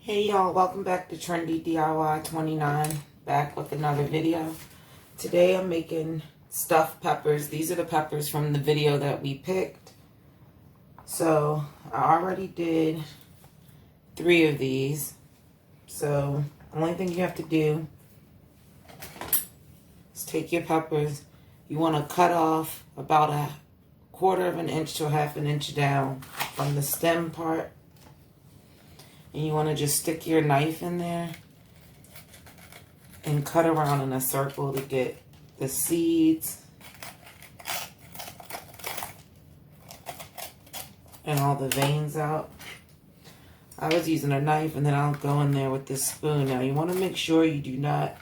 Hey y'all, welcome back to Trendy DIY 29, back with another video. Today I'm making stuffed peppers. These are the peppers from the video that we picked. So I already did 3 of these. So the only thing you have to do is take your peppers. You want to cut off about a 1/4 of an inch to a 1/2 inch down from the stem part. And you want to just stick your knife in there and cut around in a circle to get the seeds and all the veins out. I was using a knife, and then I'll go in there with this spoon. Now you want to make sure you do not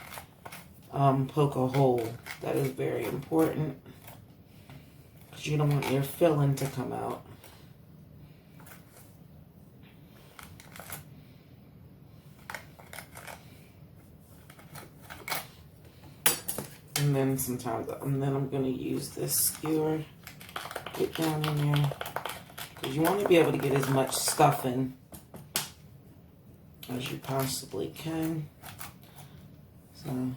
poke a hole. That is very important because you don't want your filling to come out. And then I'm going to use this skewer. Get down in there. Because you want to be able to get as much stuff in as you possibly can. So,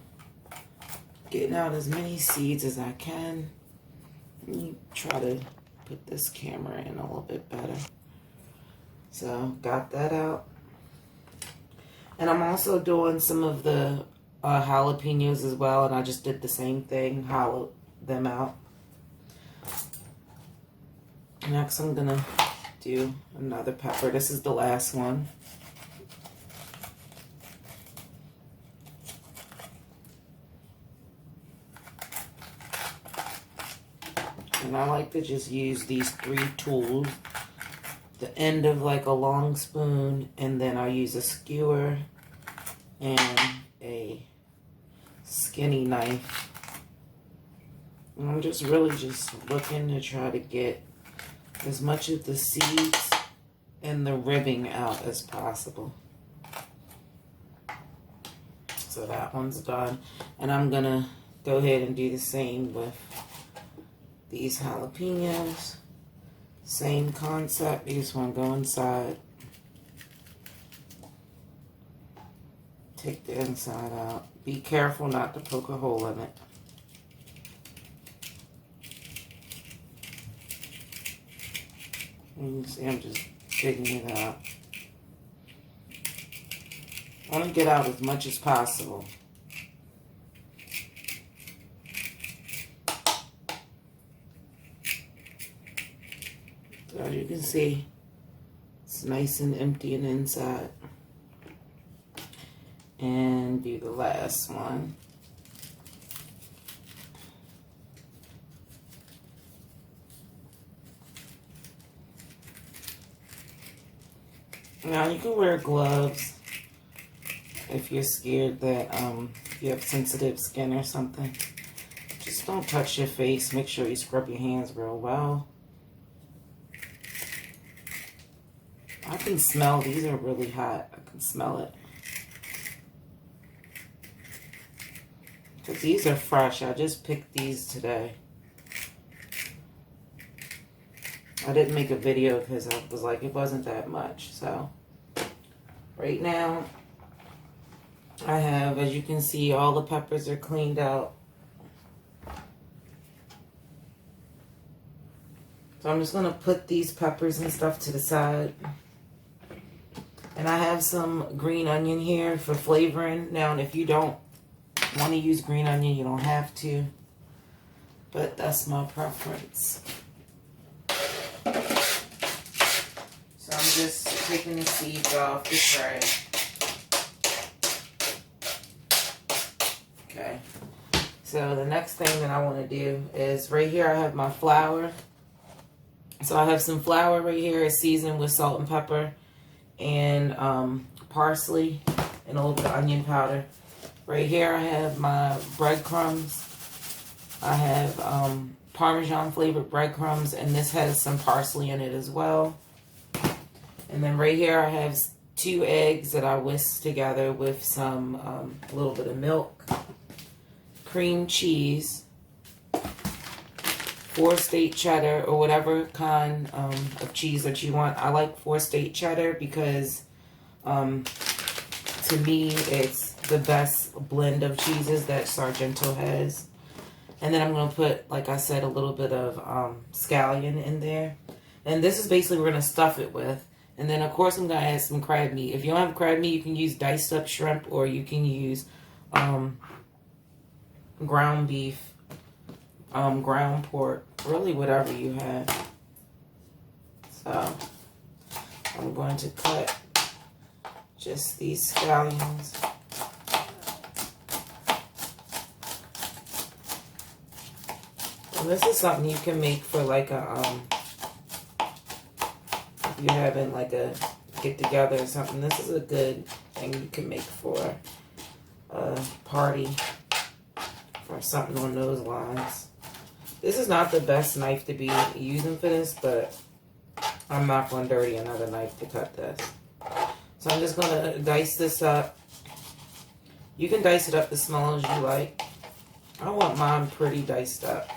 getting out as many seeds as I can. And you try to put this camera in a little bit better. So, got that out. And I'm also doing some of the jalapenos as well, and I just did the same thing, hollowed them out. Next I'm gonna do another pepper. This is the last one. And I like to just use these 3 tools, the end of like a long spoon, and then I use a skewer and a skinny knife. And I'm just really looking to try to get as much of the seeds and the ribbing out as possible. So that one's done. And I'm gonna go ahead and do the same with these jalapenos. Same concept. You just want to go inside. Take the inside out. Be careful not to poke a hole in it. And you see I'm just digging it out. I want to get out as much as possible. So as you can see, it's nice and empty and inside. And do the last one. Now you can wear gloves if you're scared that you have sensitive skin or something. Just don't touch your face. Make sure you scrub your hands real well. I can smell, these are really hot. I can smell it. Because these are fresh. I just picked these today. I didn't make a video because I was like, it wasn't that much. So, right now, I have, as you can see, all the peppers are cleaned out. So I'm just going to put these peppers and stuff to the side. And I have some green onion here for flavoring. Now, if you don't want to use green onion, you don't have to, but that's my preference. So I'm just taking the seeds off the tray. Okay, so the next thing that I want to do is right here I have my flour. So I have some flour right here. It's seasoned with salt and pepper and parsley and a little bit of onion powder. Right here I have my breadcrumbs. I have Parmesan flavored breadcrumbs, and this has some parsley in it as well. And then right here I have 2 eggs that I whisked together with some a little bit of milk, cream cheese, 4-state cheddar, or whatever kind of cheese that you want. I like 4-state cheddar because to me, it's the best blend of cheeses that Sargento has. And then I'm going to put, like I said, a little bit of scallion in there. And this is basically what we're going to stuff it with. And then, of course, I'm going to add some crab meat. If you don't have crab meat, you can use diced up shrimp, or you can use ground beef, ground pork, really whatever you have. So I'm going to cut just these scallions. And this is something you can make for like a if you're having like a get together or something. This is a good thing you can make for a party or something on those lines. This is not the best knife to be using for this, but I'm not going to dirty another knife to cut this. So I'm just going to dice this up. You can dice it up as small as you like. I want mine pretty diced up.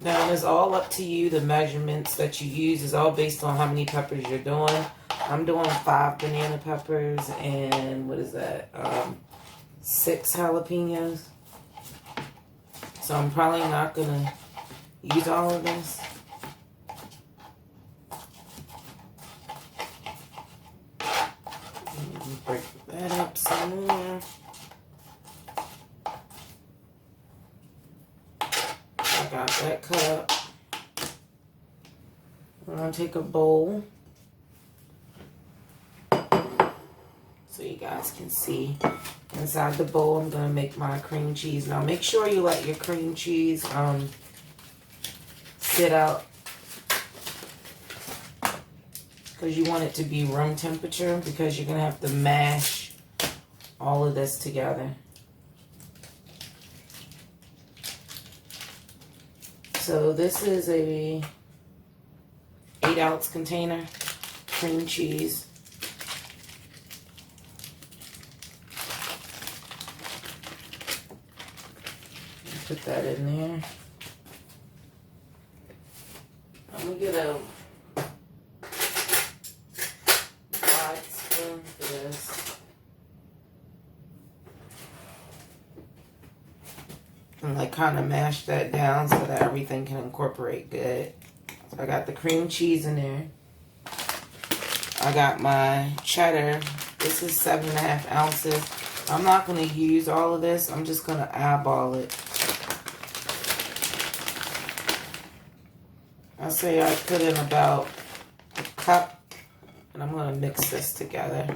Now, it's all up to you. The measurements that you use is all based on how many peppers you're doing. I'm doing 5 banana peppers and, what is that, 6 jalapenos. So I'm probably not going to use all of this. Break that up some more. I got that cut up. I'm going to take a bowl so you guys can see. Inside the bowl, I'm going to make my cream cheese. Now, make sure you let your cream cheese sit out, because you want it to be room temperature, because you're going to have to mash all of this together. So this is a 8-ounce container, cream cheese. Put that in there. I'm going to get a wide spoon for this. And like kind of mash that down so that everything can incorporate good. So I got the cream cheese in there. I got my cheddar. This is 7.5 ounces. I'm not going to use all of this. I'm just going to eyeball it. I say I put in about a cup, and I'm going to mix this together.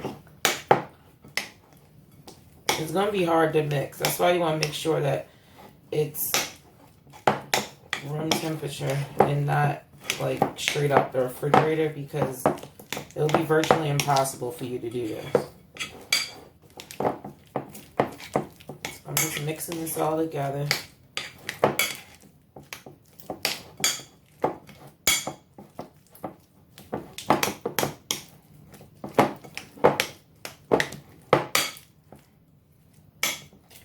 It's going to be hard to mix. That's why you want to make sure that it's room temperature and not like straight out the refrigerator, because it'll be virtually impossible for you to do this. So I'm just mixing this all together.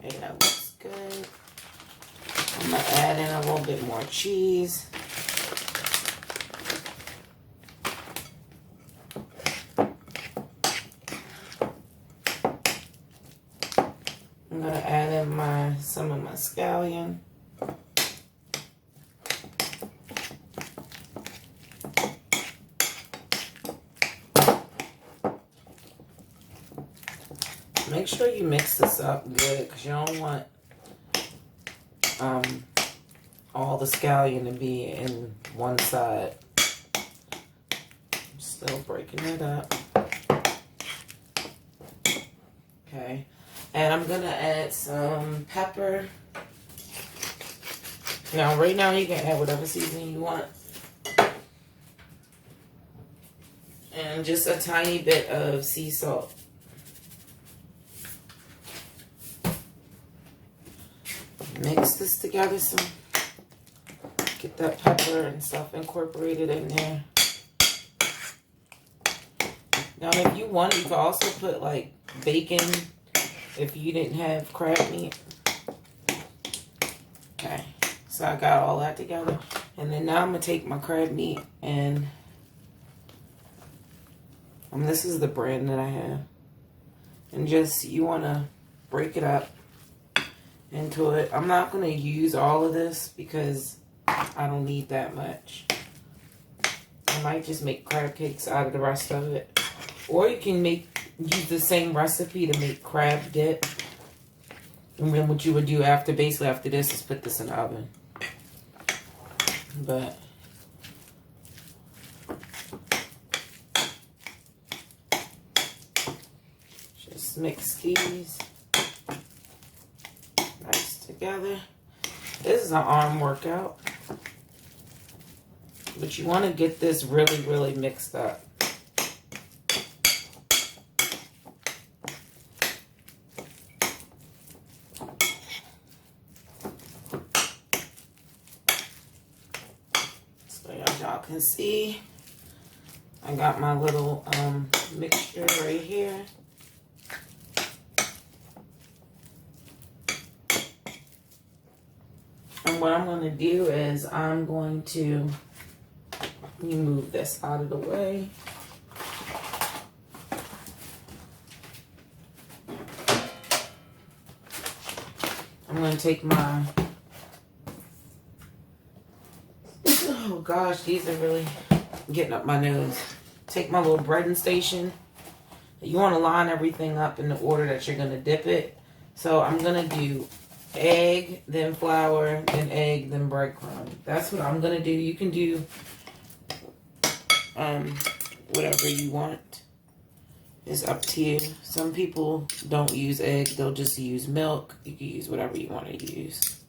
Okay, that looks good. I'm going to add in a little bit more cheese. I'm going to add in some of my scallion. Make sure you mix this up good, because you don't want all the scallion to be in one side. I'm still breaking it up. Okay. And I'm going to add some pepper. Now, right now, you can add whatever seasoning you want. And just a tiny bit of sea salt. Mix this together some. Get that pepper and stuff incorporated in there. Now, if you want, you could also put like bacon if you didn't have crab meat. Okay, so I got all that together. And then now I'm going to take my crab meat and This is the brand that I have. And just, you want to break it up into it. I'm not going to use all of this because I don't need that much. I might just make crab cakes out of the rest of it. Or you can use the same recipe to make crab dip. And then what you would do basically after this is put this in the oven. But just mix these nice together. This is an arm workout. But you want to get this really, really mixed up. Y'all can see I got my little mixture right here. And what I'm going to do is I'm going to move this out of the way. I'm going to take my, oh gosh, these are really getting up my nose. Take my little breading station. You want to line everything up in the order that you're going to dip it. So I'm going to do egg, then flour, then egg, then breadcrumb. That's what I'm going to do. You can do whatever you want. It's up to you. Some people don't use egg. They'll just use milk. You can use whatever you want to use.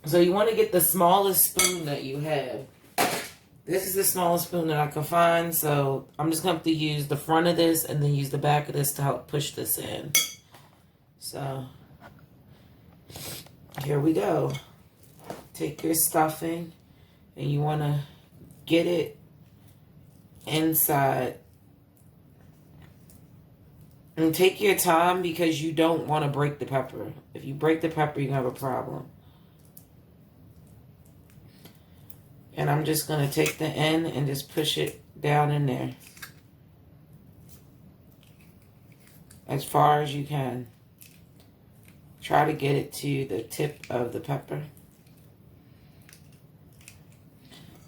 So you want to get the smallest spoon that you have. This is the smallest spoon that I can find. So I'm just going to have to use the front of this and then use the back of this to help push this in. So here we go. Take your stuffing and you want to get it inside. And take your time because you don't want to break the pepper. If you break the pepper, you're going to have a problem. And I'm just going to take the end and just push it down in there. As far as you can. Try to get it to the tip of the pepper.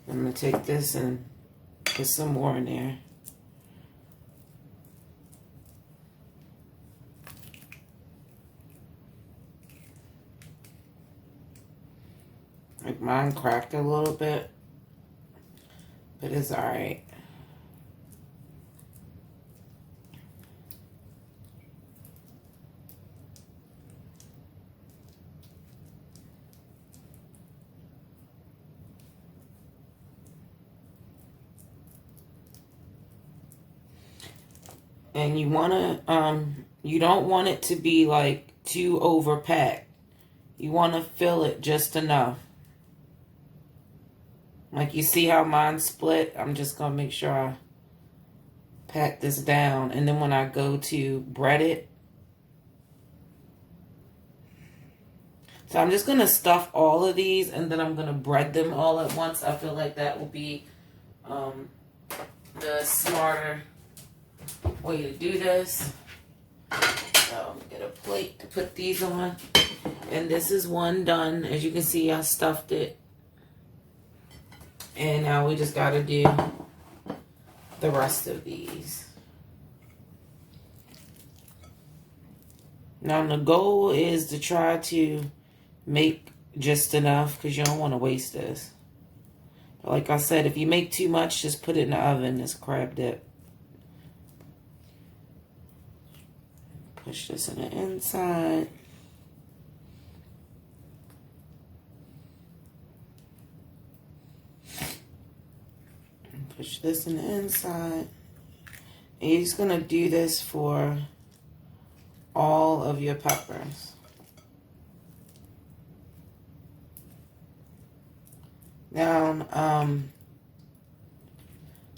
I'm going to take this and put some more in there. Like mine cracked a little bit, but it's alright. And you want to, you don't want it to be like too overpacked. You want to fill it just enough. Like you see how mine split? I'm just going to make sure I pat this down. And then when I go to bread it. So I'm just going to stuff all of these and then I'm going to bread them all at once. I feel like that will be the smarter way to do this. So I'm going to get a plate to put these on. And this is one done. As you can see, I stuffed it. And now we just got to do the rest of these. Now the goal is to try to make just enough because you don't want to waste this. But like I said, if you make too much, just put it in the oven as crab dip. Push this in the inside. Push this in the inside. And you're just going to do this for all of your peppers. Now,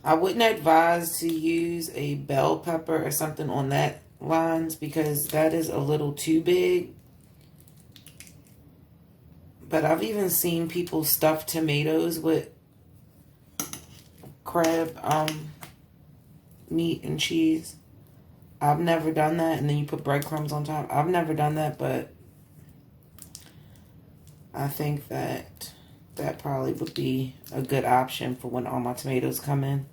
I wouldn't advise to use a bell pepper or something on that lines because that is a little too big. But I've even seen people stuff tomatoes with crab meat and cheese. I've never done that, and then you put breadcrumbs on top. I've never done that, but I think that that probably would be a good option for when all my tomatoes come in,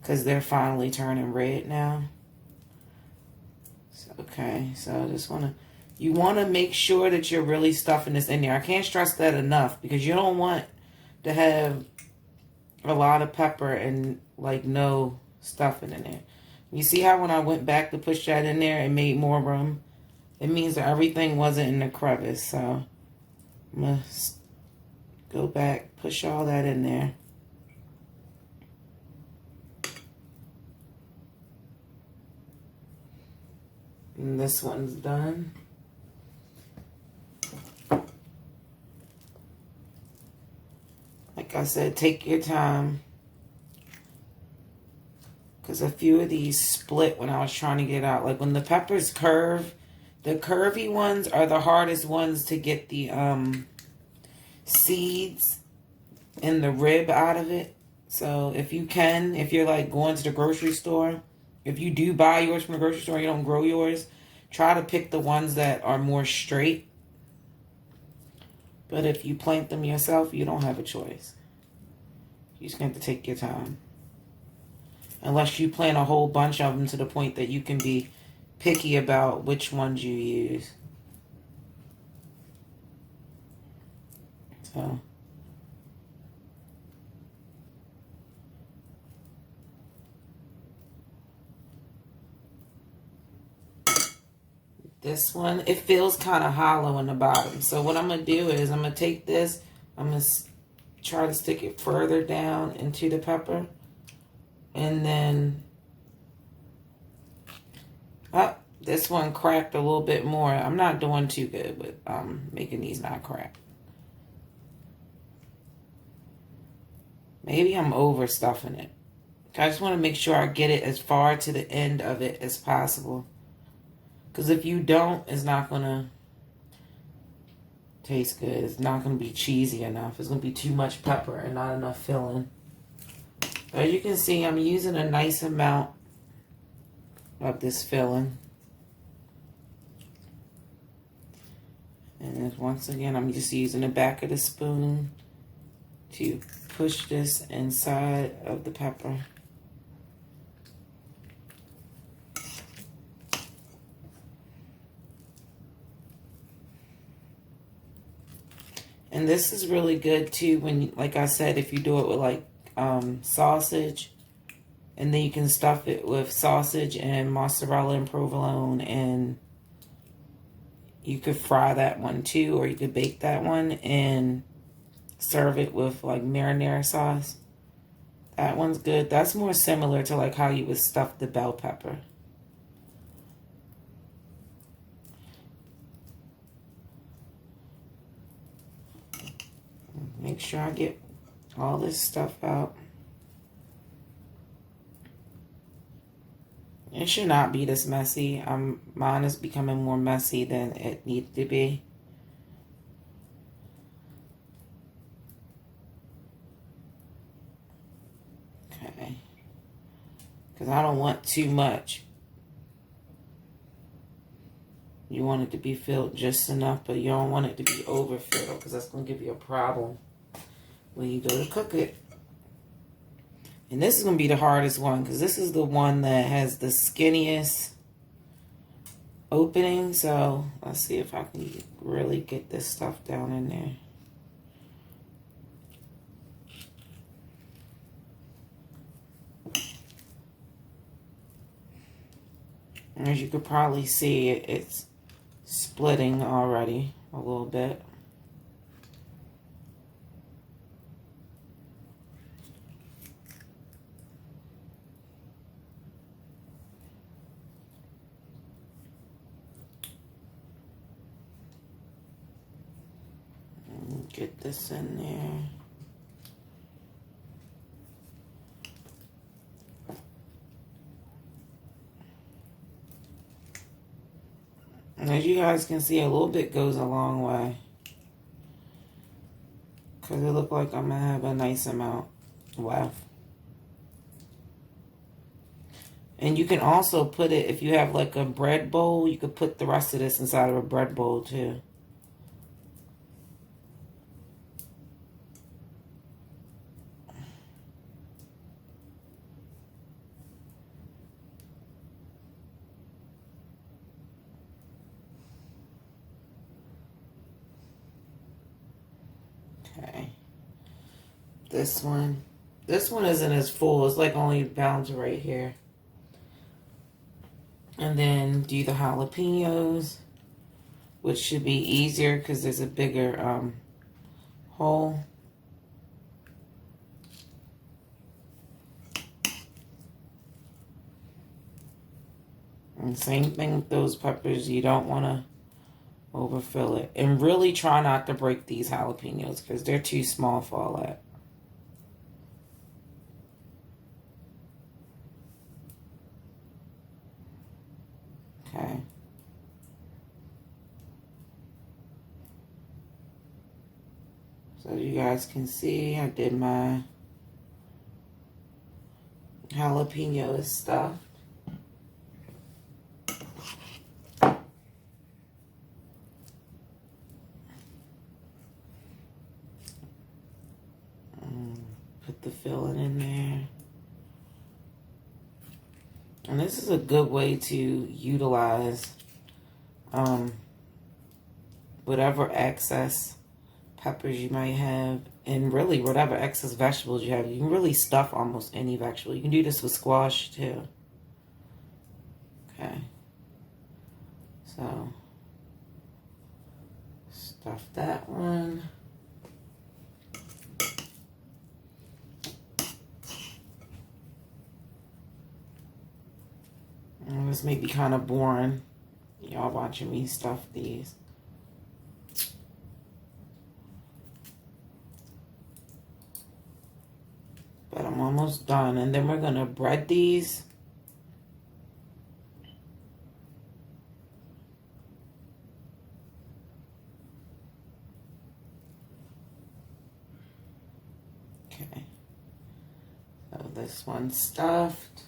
because they're finally turning red now. So, okay, so I just you want to make sure that you're really stuffing this in there. I can't stress that enough, because you don't want to have a lot of pepper and like no stuffing in there. You see how when I went back to push that in there, it made more room? It means that everything wasn't in the crevice. So I'm going to go back, push all that in there. And this one's done. Like I said, take your time, because a few of these split when I was trying to get out. Like when the peppers curve, the curvy ones are the hardest ones to get the seeds and the rib out of it. So if you can, if you're like going to the grocery store, if you do buy yours from the grocery store, you don't grow yours, try to pick the ones that are more straight. But if you plant them yourself, you don't have a choice. You just have to take your time. Unless you plant a whole bunch of them to the point that you can be picky about which ones you use. So. This one, it feels kind of hollow in the bottom. So what I'm going to do is I'm going to take this, I'm going to try to stick it further down into the pepper. And then, this one cracked a little bit more. I'm not doing too good with making these not crack. Maybe I'm overstuffing it. I just want to make sure I get it as far to the end of it as possible. Because if you don't, it's not going to taste good. It's not going to be cheesy enough. It's going to be too much pepper and not enough filling. As you can see, I'm using a nice amount of this filling. And once again, I'm just using the back of the spoon to push this inside of the pepper. And this is really good too when, like I said, if you do it with like sausage, and then you can stuff it with sausage and mozzarella and provolone, and you could fry that one too, or you could bake that one and serve it with like marinara sauce. That one's good. That's more similar to like how you would stuff the bell pepper. Make sure I get all this stuff out. It should not be this messy. Mine is becoming more messy than it needs to be. Okay. Because I don't want too much. You want it to be filled just enough, but you don't want it to be overfilled, because that's going to give you a problem when you go to cook it. And this is going to be the hardest one, because this is the one that has the skinniest opening. So let's see if I can really get this stuff down in there. And as you could probably see, it's splitting already a little bit. Get this in there. And as you guys can see, a little bit goes a long way. Because it looks like I'm going to have a nice amount left. And you can also put it, if you have like a bread bowl, you could put the rest of this inside of a bread bowl too. Okay. This one isn't as full. It's like only bound right here. And then do the jalapenos, which should be easier because there's a bigger hole. And same thing with those peppers. You don't want to overfill it. And really try not to break these jalapenos because they're too small for all that. Okay. So you guys can see I did my jalapeno stuff. Put the filling in there. And this is a good way to utilize whatever excess peppers you might have, and really whatever excess vegetables you have. You can really stuff almost any vegetable. You can do this with squash too. Okay. So, stuff that one. And this may be kind of boring, y'all watching me stuff these. But I'm almost done. And then we're going to bread these. Okay. So this one's stuffed.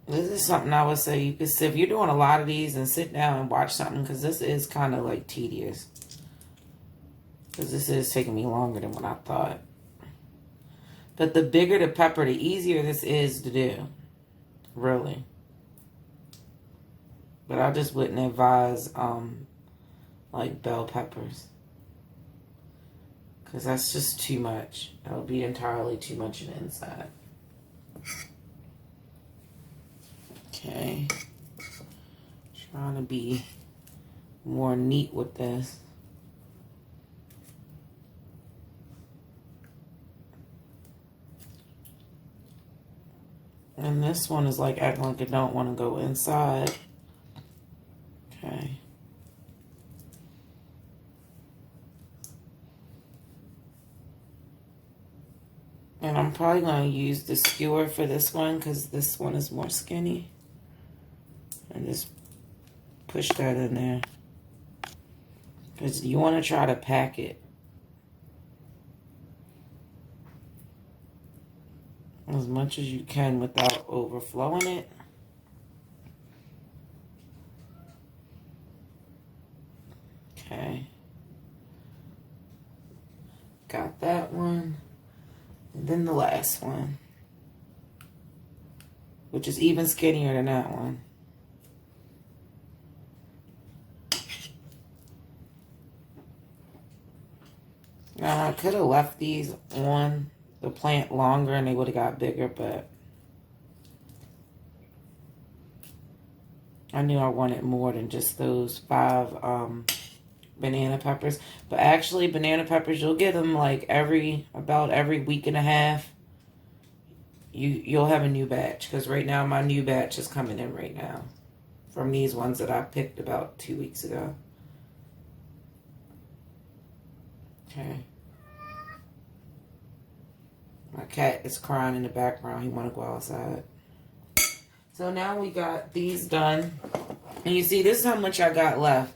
This is something I would say you could sit, if you're doing a lot of these, and sit down and watch something, because this is kind of like tedious. Because this is taking me longer than what I thought. But the bigger the pepper, the easier this is to do. Really. But I just wouldn't advise like bell peppers. Because that's just too much. It'll be entirely too much in the inside. Okay. Trying to be more neat with this. And this one is like acting like it don't want to go inside. Okay. And I'm probably going to use the skewer for this one because this one is more skinny. And just push that in there. Because you want to try to pack it as much as you can without overflowing it. Okay. Got that one. And then the last one, which is even skinnier than that one. Now, I could have left these on the plant longer and they would have got bigger, but I knew I wanted more than just those 5 banana peppers. But actually, banana peppers, you'll get them like about every week and a half. You'll have a new batch, because right now my new batch is coming in right now from these ones that I picked about 2 weeks ago. Okay. My cat is crying in the background. He want to go outside. So now we got these done. And you see, this is how much I got left.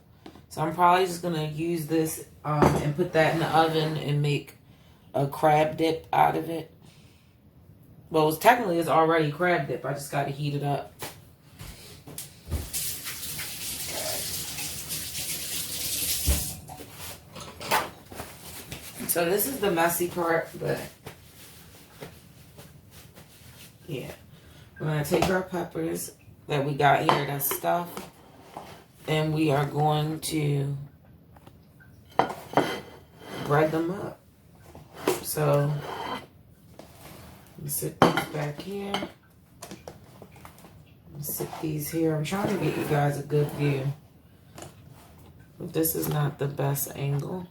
So I'm probably just going to use this and put that in the oven and make a crab dip out of it. Well, technically it's already crab dip. I just got to heat it up. So this is the messy part, but yeah. We're going to take our peppers that we got here, that stuff, and we are going to bread them up. So, let me sit these back here. Let me sit these here. I'm trying to get you guys a good view, but this is not the best angle.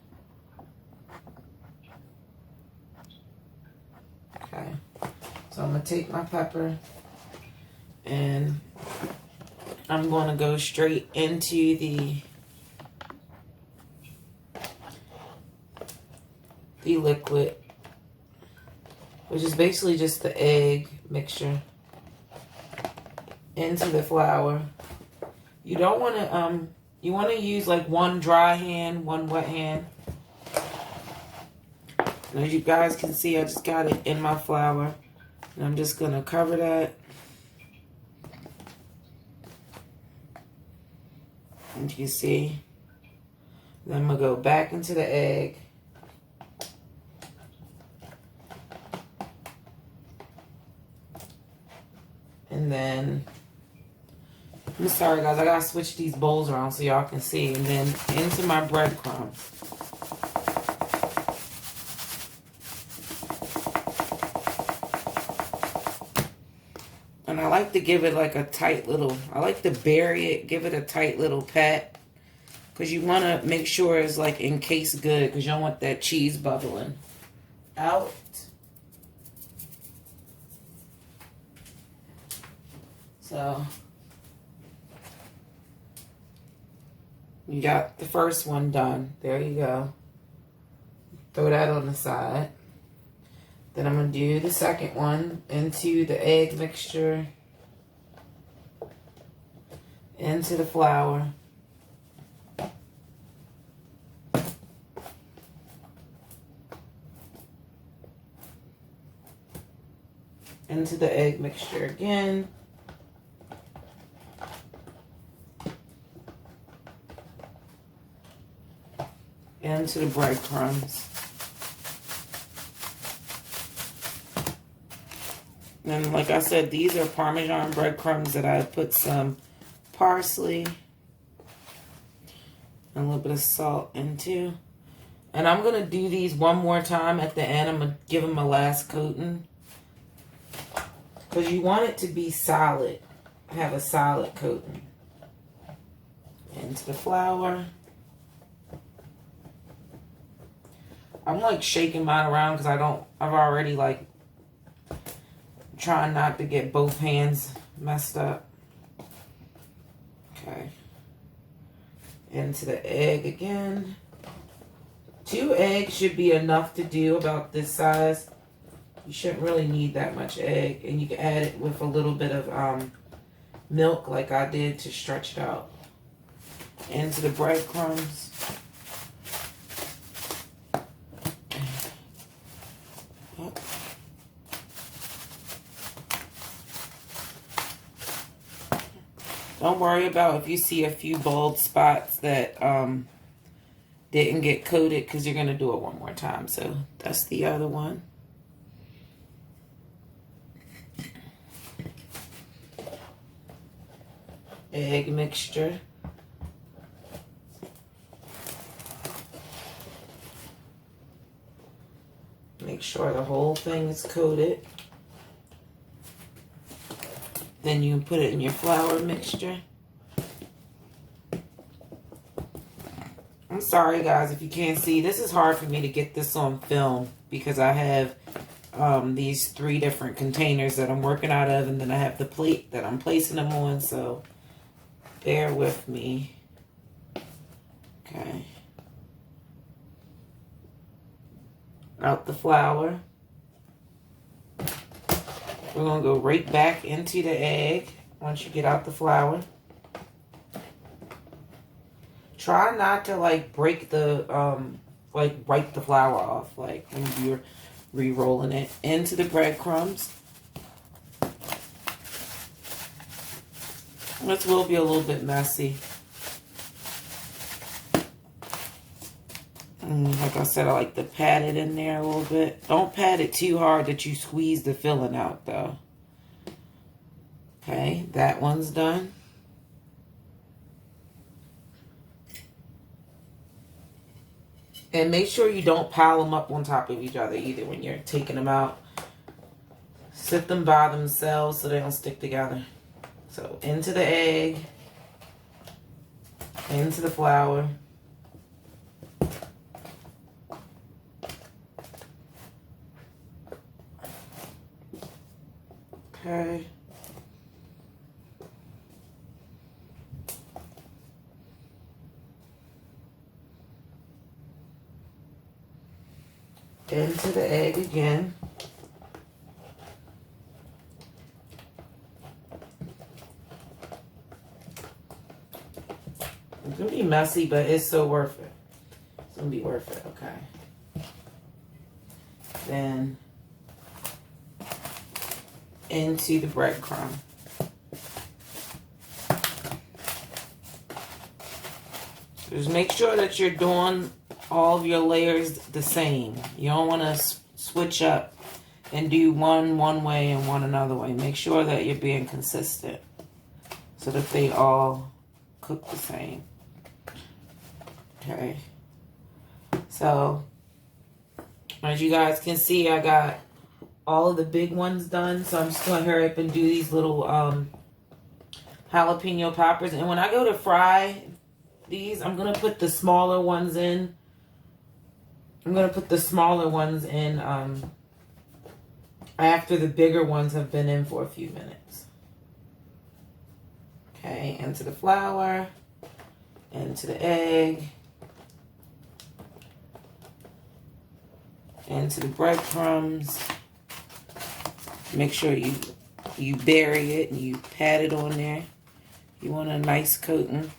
Okay, so I'm going to take my pepper and I'm going to go straight into the liquid, which is basically just the egg mixture, into the flour. You don't want to, you want to use like one dry hand, one wet hand. And as you guys can see, I just got it in my flour. And I'm just going to cover that. And you can see, then I'm going to go back into the egg. And then, I'm sorry guys, I got to switch these bowls around so y'all can see. And then into my breadcrumbs. And I like to give it like a tight little, I like to bury it, give it a tight little pat. Because you want to make sure it's like encased good, because you don't want that cheese bubbling out. So, you got the first one done. There you go. Throw that on the side. Then I'm going to do the second one into the egg mixture, into the flour, into the egg mixture again, into the breadcrumbs. And like I said, these are Parmesan breadcrumbs that I put some parsley and a little bit of salt into. And I'm going to do these one more time at the end. I'm going to give them a last coating. Because you want it to be solid. Have a solid coating. Into the flour. I'm like shaking mine around because I've already like trying not to get both hands messed up. Okay. Into the egg again. 2 eggs should be enough to do about this size. You shouldn't really need that much egg. And you can add it with a little bit of milk like I did to stretch it out. Into the breadcrumbs. Don't worry about if you see a few bald spots that didn't get coated, because you're going to do it one more time. So that's the other one. Egg mixture. Make sure the whole thing is coated. Then you put it in your flour mixture. I'm sorry guys if you can't see. This is hard for me to get this on film because I have these 3 different containers that I'm working out of, and then I have the plate that I'm placing them on, so bear with me. Okay. Out the flour. We're going to go right back into the egg once you get out the flour. try not to like break the like wipe the flour off like when you're re-rolling it into the breadcrumbs. This will be a little bit messy. Like I said, I like to pat it in there a little bit. Don't pat it too hard that you squeeze the filling out though. Okay, that one's done. And make sure you don't pile them up on top of each other either when you're taking them out. Sit them by themselves so they don't stick together. So into the egg, into the flour. Okay. Into the egg again. It's gonna be messy, but it's so worth it. It's gonna be worth it, okay. Then into the breadcrumb. Just make sure that you're doing all of your layers the same. You don't want to switch up and do one way and one another way. Make sure that you're being consistent so that they all cook the same. Okay. So, as you guys can see, I got all of the big ones done. So I'm just going to hurry up and do these little jalapeno poppers. And when I go to fry these, I'm going to put the smaller ones in. I'm going to put the smaller ones in after the bigger ones have been in for a few minutes. Okay, into the flour, into the egg, into the breadcrumbs. Make sure you bury it and you pat it on there. You want a nice coating.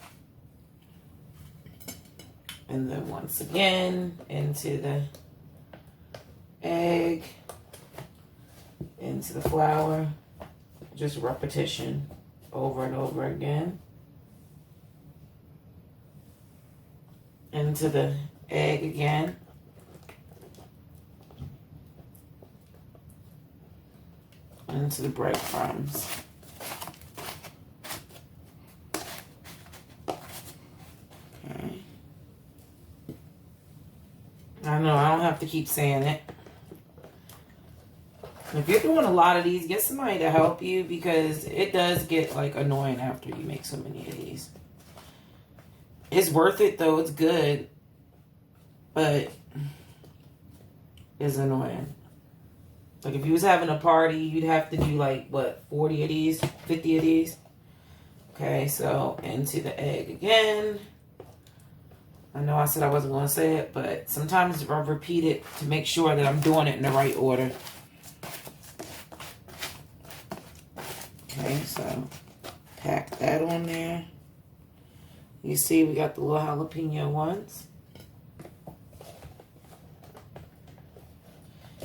And then once again, into the egg, into the flour. Just repetition over and over again. Into the egg again. Into the breadcrumbs. Okay. I know, I don't have to keep saying it. If you're doing a lot of these, get somebody to help you because it does get like annoying after you make so many of these. It's worth it though, it's good, but it's annoying. Like if you was having a party, you'd have to do like, what, 40 of these, 50 of these? Okay, so into the egg again. I know I said I wasn't going to say it, but sometimes I repeat it to make sure that I'm doing it in the right order. Okay, so pack that on there. You see we got the little jalapeno ones.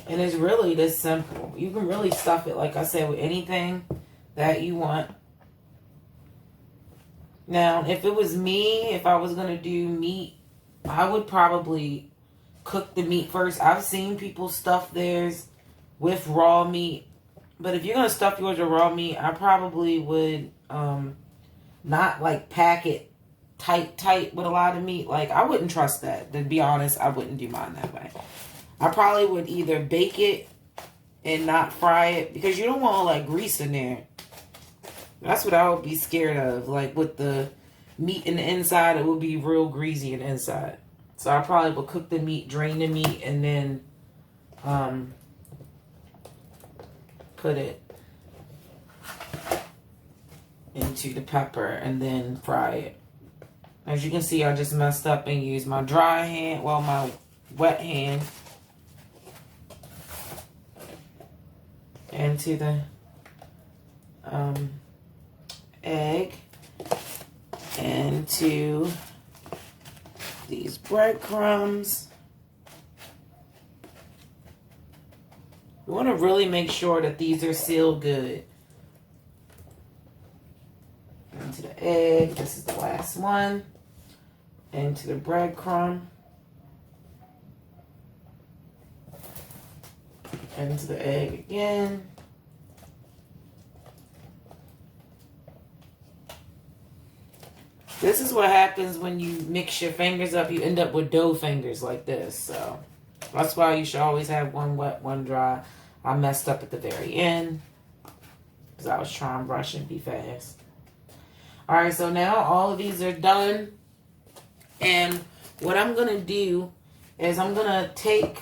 And it's really this simple. You can really stuff it, like I said, with anything that you want. Now, if it was me, if I was going to do meat, I would probably cook the meat first. I've seen people stuff theirs with raw meat. But if you're going to stuff yours with raw meat, I probably would not like pack it tight with a lot of meat. Like, I wouldn't trust that. To be honest, I wouldn't do mine that way. I probably would either bake it and not fry it because you don't want all that grease in there. That's what I would be scared of. Like with the meat in the inside, it would be real greasy in the inside. So I probably would cook the meat, drain the meat, and then put it into the pepper and then fry it. As you can see, I just messed up and used my dry hand, well, my wet hand into the egg, into these breadcrumbs. You want to really make sure that these are sealed good. Into the egg. This is the last one. Into the breadcrumb. Into the egg again. This is what happens when you mix your fingers up. You end up with dough fingers like this. So that's why you should always have one wet, one dry. I messed up at the very end because I was trying to brush and be fast. Alright, so now all of these are done. And what I'm going to do is I'm going to take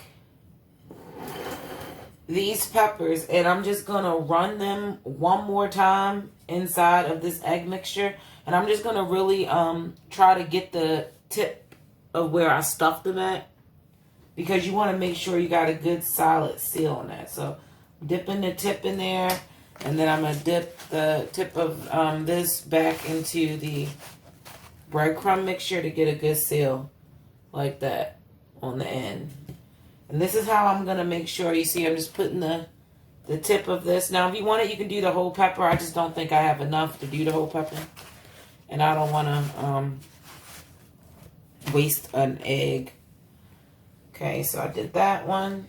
these peppers and I'm just going to run them one more time inside of this egg mixture. And I'm just going to really try to get the tip of where I stuffed them at. Because you want to make sure you got a good solid seal on that. So dipping the tip in there. And then I'm going to dip the tip of this back into the breadcrumb mixture to get a good seal. Like that on the end. And this is how I'm going to make sure. You see I'm just putting the tip of this. Now if you want it you can do the whole pepper. I just don't think I have enough to do the whole pepper. And I don't want to waste an egg. Okay, so I did that one.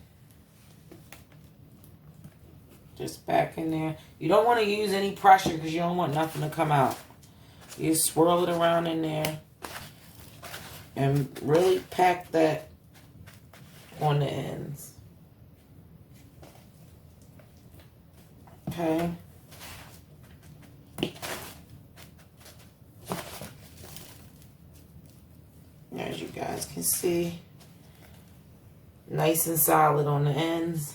Just back in there. You don't want to use any pressure because you don't want nothing to come out. You swirl it around in there. And really pack that on the ends. Okay. As you guys can see. Nice and solid on the ends.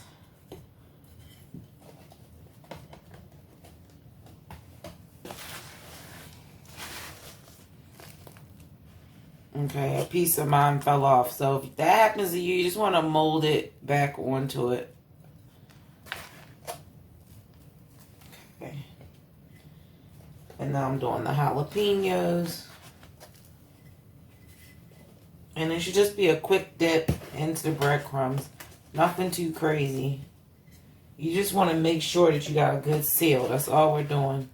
Okay, a piece of mine fell off. So if that happens to you, you just want to mold it back onto it. Okay. And now I'm doing the jalapenos. And it should just be a quick dip into the breadcrumbs. Nothing too crazy. You just want to make sure that you got a good seal. That's all we're doing.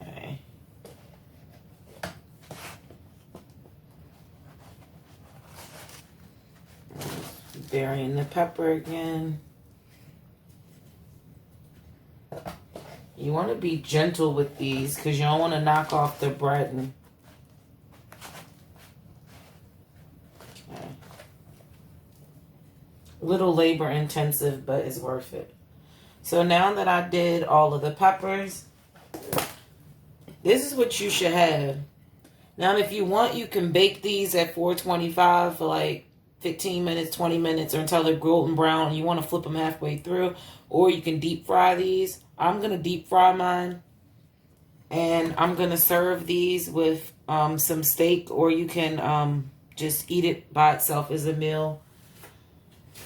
Okay. Burying the pepper again. You want to be gentle with these because you don't want to knock off the bread. Okay. A little labor intensive, but it's worth it. So now that I did all of the peppers, this is what you should have. Now if you want, you can bake these at 425 for like 15 minutes, 20 minutes, or until they're golden brown and you want to flip them halfway through. Or you can deep fry these. I'm going to deep fry mine. And I'm going to serve these with some steak. Or you can just eat it by itself as a meal.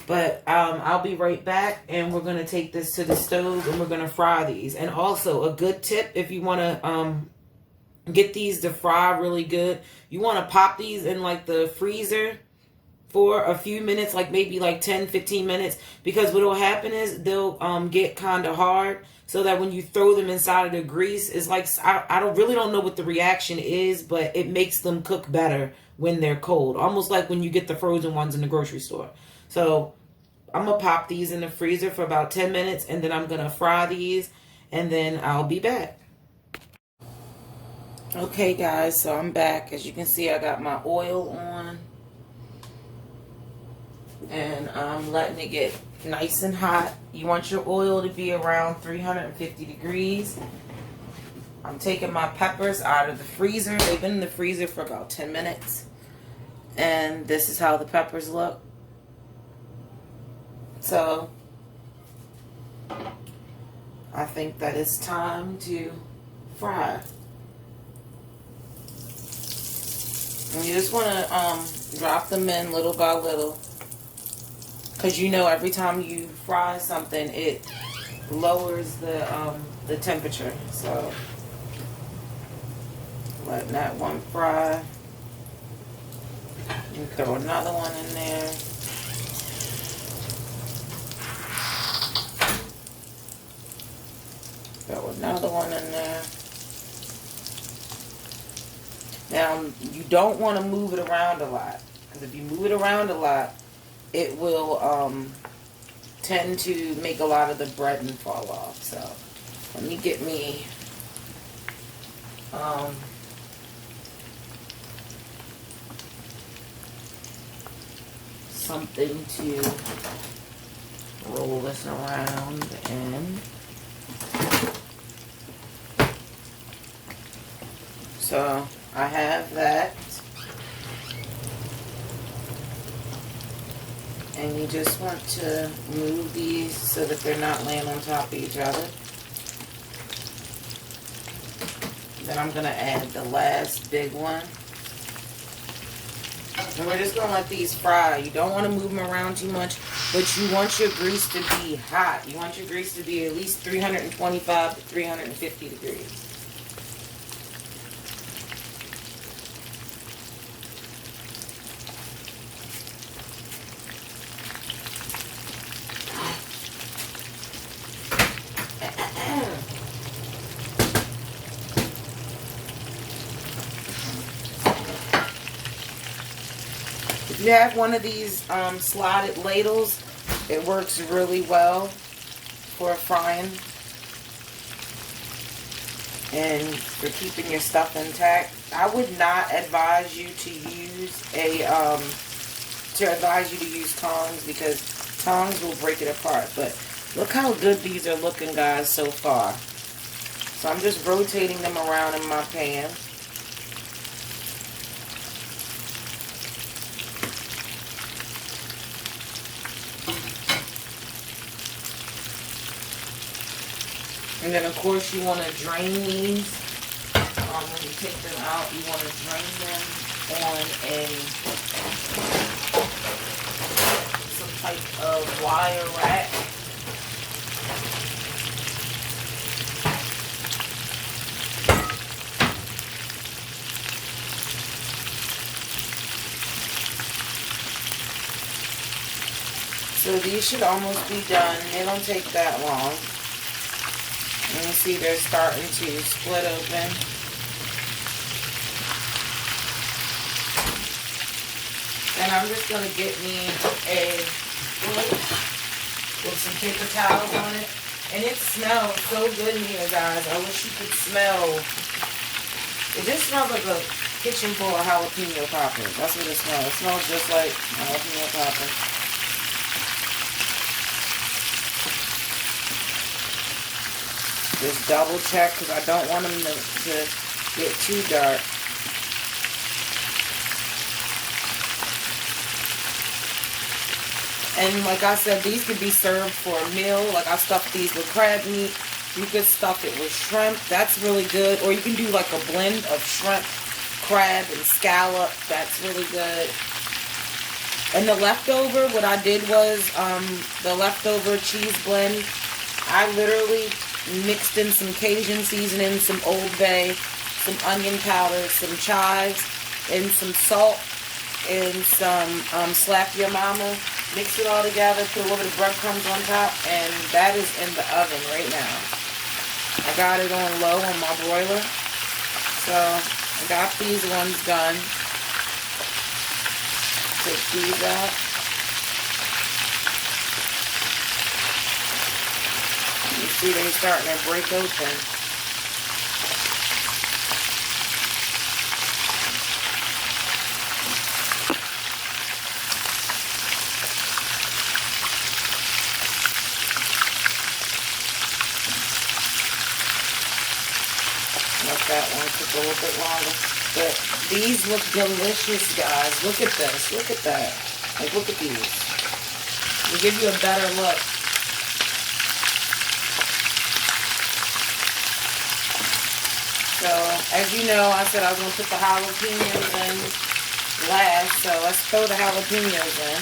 But I'll be right back. And we're going to take this to the stove and we're going to fry these. And also a good tip if you want to get these to fry really good. You want to pop these in like the freezer for a few minutes, like maybe like 10-15 minutes, because what will happen is they'll get kind of hard, so that when you throw them inside of the grease, it's like I really don't know what the reaction is, but it makes them cook better when they're cold, almost like when you get the frozen ones in the grocery store. So I'm gonna pop these in the freezer for about 10 minutes, and then I'm gonna fry these, and then I'll be back. Okay guys, so I'm back. As you can see, I got my oil on. And I'm letting it get nice and hot. You want your oil to be around 350 degrees. I'm taking my peppers out of the freezer. They've been in the freezer for about 10 minutes. And this is how the peppers look. So, I think that it's time to fry. And you just want to drop them in little by little. Because you know every time you fry something, it lowers the temperature. So letting that one fry. And throw another one in there. Throw another one in there. Now, you don't want to move it around a lot. Because if you move it around a lot, it will tend to make a lot of the breading fall off. So, let me get me something to roll this around in. So I have that, and you just want to move these so that they're not laying on top of each other. Then I'm going to add the last big one. And we're just going to let these fry. You don't want to move them around too much, but you want your grease to be hot. You want your grease to be at least 325 to 350 degrees. If you have one of these slotted ladles, it works really well for frying and for keeping your stuff intact. I would not advise you to use use tongs, because tongs will break it apart. But look how good these are looking, guys, so far. So I'm just rotating them around in my pan. And then, of course, you want to drain these. When you take them out, you want to drain them on some type of wire rack. So these should almost be done. They don't take that long. And you see they're starting to split open. And I'm just going to get me a plate with some paper towels on it. And it smells so good in here, guys. I wish you could smell. It just smells like a kitchen full of jalapeno poppers. That's what it smells. It smells just like a jalapeno popper. Just double check, because I don't want them to get too dark. And like I said, these could be served for a meal. Like I stuffed these with crab meat. You could stuff it with shrimp. That's really good. Or you can do like a blend of shrimp, crab, and scallop. That's really good. And the leftover, what I did was the leftover cheese blend, I literally mixed in some Cajun seasoning, some Old Bay, some onion powder, some chives, and some salt, and some Slap Your Mama. Mix it all together, put a little bit of breadcrumbs on top, and that is in the oven right now. I got it on low on my broiler. So I got these ones done. Take these out. You see they're starting to break open. Let that one cook a little bit longer. But these look delicious, guys. Look at this. Look at that. Like, look at these. We'll give you a better look. So, as you know, I said I was going to put the jalapenos in last. So, let's throw the jalapenos in.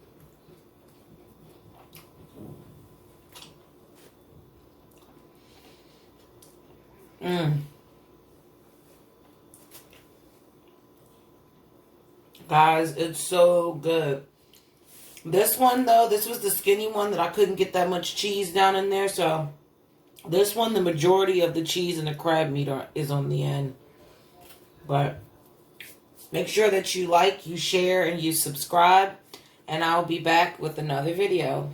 Guys, it's so good. This one, though, this was the skinny one that I couldn't get that much cheese down in there. So this one, the majority of the cheese and the crab meat is on the end. But make sure that you like, you share, and you subscribe. And I'll be back with another video.